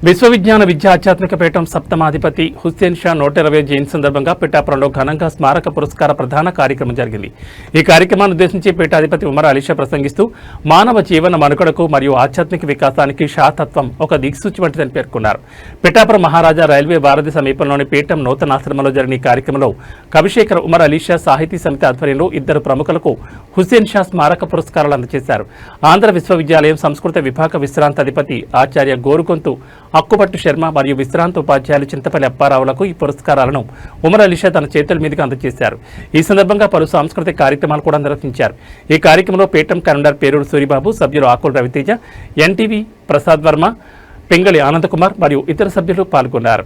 విశ్వవిజ్ఞాన విద్యా ఆధ్యాత్మిక పీఠం సప్తమాధిపతి హుస్సేన్ షా 120వ జయంతి సందర్భంగా పిఠాపురంలో ఘనంగా స్మారక పురస్కార ప్రధాన కార్యక్రమం జరిగింది. ఈ కార్యక్రమాన్ని ఉద్దేశించి పీఠాధిపతి ఉమర్ అలీషా ప్రసంగిస్తూ మానవ జీవన మనుగడకు మరియు ఆధ్యాత్మిక వికాసానికి షా తత్వం ఒక దిక్సూచి వంటిదని పేర్కొన్నారు. పిఠాపురం మహారాజా రైల్వే వారధి సమీపంలోని పీఠం నూతనాశ్రమంలో జరిగిన ఈ కార్యక్రమంలో కవిశేఖర్ ఉమర్ అలీషా సాహితీ సమితి ఆధ్వర్యంలో ఇద్దరు ప్రముఖులకు హుస్సేన్ షా స్మారక పురస్కారాలు అందజేశారు. ఆంధ్ర విశ్వవిద్యాలయం సంస్కృత విభాగ విశ్రాంత అధిపతి ఆచార్య గోరుకొంతు అక్కుపట్టు శర్మ మరియు విశ్రాంత ఉపాధ్యాయులు చింతపల్లి అప్పారావులకు ఈ పురస్కారాలను ఉమర్ అలీషా తన చేతుల మీదుగా అందజేశారు. ఈ సందర్భంగా పలు సాంస్కృతిక కార్యక్రమాలు కూడా నిర్వహించారు. ఈ కార్యక్రమంలో పీఠం కన్వీనర్ పేరూరు సూరిబాబు, సభ్యులు ఆకుల రవితేజ, ఎన్టీవీ ప్రసాద్ వర్మ, పింగళి ఆనందకుమార్ మరియు ఇతర సభ్యులు పాల్గొన్నారు.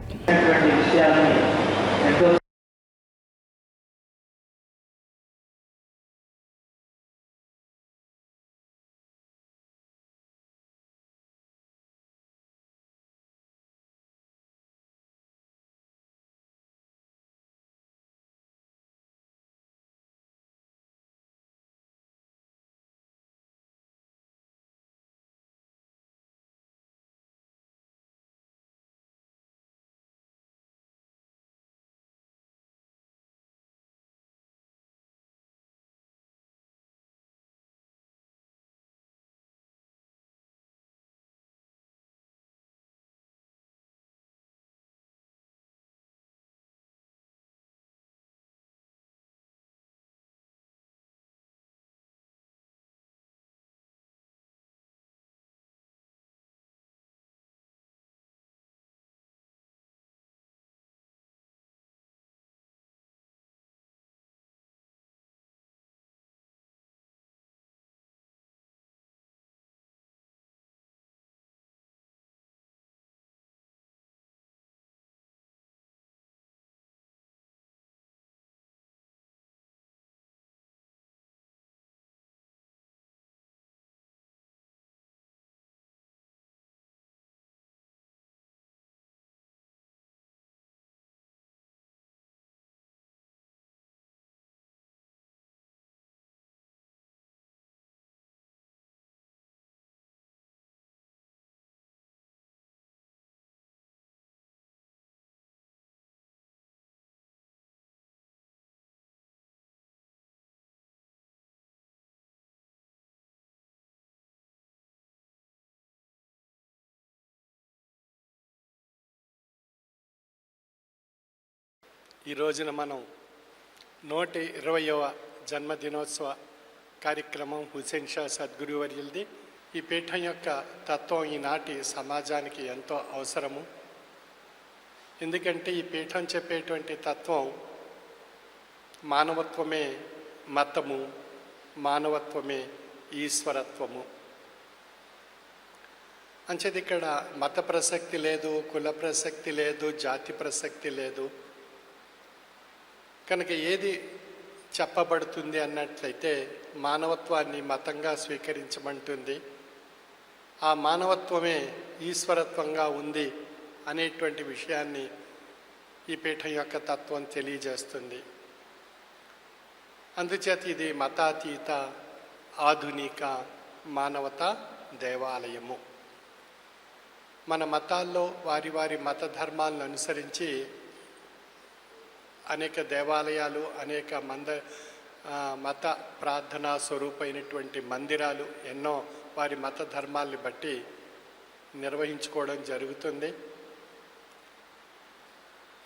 ఈ రోజున మనం 120వ జన్మదినోత్సవ కార్యక్రమం హుస్సేన్ షా సద్గురువర్యులది. ఈ పీఠం యొక్క తత్వం ఈనాటి సమాజానికి ఎంతో అవసరము. ఎందుకంటే ఈ పీఠం చెప్పేటువంటి తత్వం మానవత్వమే మతము, మానవత్వమే ఈశ్వరత్వము. అంచేది ఇక్కడ మత ప్రసక్తి లేదు, కుల ప్రసక్తి లేదు, జాతి ప్రసక్తి లేదు. కనుక ఏది చెప్పబడుతుంది అన్నట్లయితే మానవత్వాన్ని మతంగా స్వీకరించమంటుంది. ఆ మానవత్వమే ఈశ్వరత్వంగా ఉంది అనేటువంటి విషయాన్ని ఈ పీఠం యొక్క తత్వం తెలియజేస్తుంది. అందుచేత ఇది మతాతీత ఆధునిక మానవతా దేవాలయము. మన మతాల్లో వారి వారి మత ధర్మాలను అనుసరించి అనేక దేవాలయాలు, అనేక మత ప్రార్థనా స్వరూపమైనటువంటి మందిరాలు ఎన్నో వారి మత ధర్మాల్ని బట్టి నిర్వహించుకోవడం జరుగుతుంది.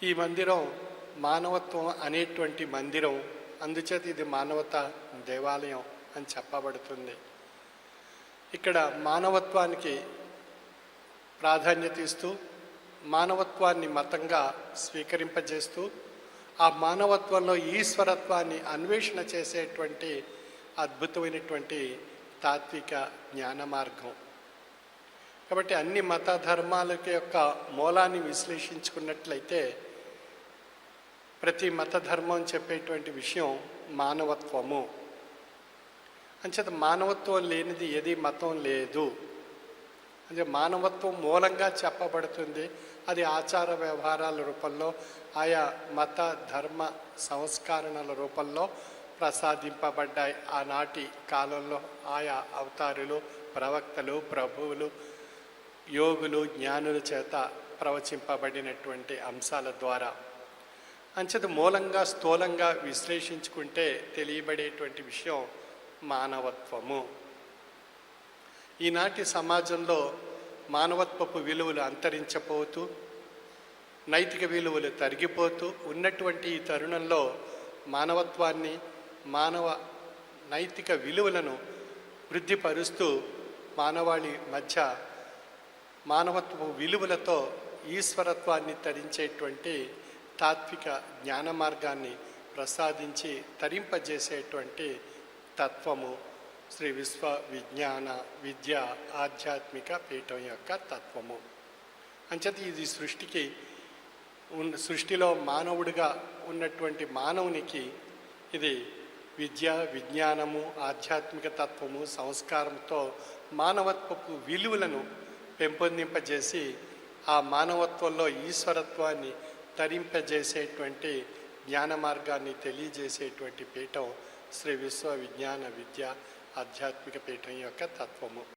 ఈ మందిరం మానవత్వం అనేటువంటి మందిరం, అందుచేత ఇది మానవతా దేవాలయం అని చెప్పబడుతుంది. ఇక్కడ మానవత్వానికి ప్రాధాన్యత ఇస్తూ మానవత్వాన్ని మతంగా స్వీకరింపజేస్తూ ఆ మానవత్వంలో ఈశ్వరత్వాన్ని అన్వేషణ చేసేటువంటి అద్భుతమైనటువంటి తాత్విక జ్ఞాన మార్గం. కాబట్టి అన్ని మత ధర్మాల యొక్క మూలాన్ని విశ్లేషించుకున్నట్లయితే ప్రతి మత ధర్మం చెప్పేటువంటి విషయం మానవత్వము. అంచేత మానవత్వం లేనిది ఏది మతం లేదు. అంటే మానవత్వం మూలంగా చెప్పబడుతుంది. అది ఆచార వ్యవహారాల రూపంలో, ఆయా మత ధర్మ సంస్కరణల రూపంలో ప్రసాదింపబడ్డాయి. ఆనాటి కాలంలో ఆయా అవతారులు, ప్రవక్తలు, ప్రభువులు యోగులు జ్ఞానుల చేత ప్రవచింపబడినటువంటి అంశాల ద్వారా అంచేత మూలంగా స్థూలంగా విశ్లేషించుకుంటే తెలియబడేటువంటి విషయం మానవత్వము. ఈనాటి సమాజంలో మానవత్వపు విలువలు అంతరించిపోతూ నైతిక విలువలు తరిగిపోతూ ఉన్నటువంటి ఈ తరుణంలో మానవత్వాన్ని మానవ నైతిక విలువలను వృద్ధిపరుస్తూ మానవాళి మధ్య మానవత్వ విలువలతో ఈశ్వరత్వాన్ని తరించేటువంటి తాత్విక జ్ఞాన మార్గాన్ని ప్రసాదించి తరింపజేసేటువంటి తత్వము శ్రీ విశ్వ విజ్ఞాన విద్య ఆధ్యాత్మిక పీఠం యొక్క తత్వము. అంచేత ఇది సృష్టిలో మానవుడిగా ఉన్నటువంటి మానవునికి ఇది విద్య విజ్ఞానము ఆధ్యాత్మిక తత్వము సంస్కారంతో మానవత్వపు విలువలను పెంపొందింపజేసి ఆ మానవత్వంలో ఈశ్వరత్వాన్ని తరింపజేసేటువంటి జ్ఞాన మార్గాన్ని తెలియజేసేటువంటి పీఠం శ్రీ విశ్వ విజ్ఞాన విద్య ఆధ్యాత్మిక పీఠం యొక్క తత్వము.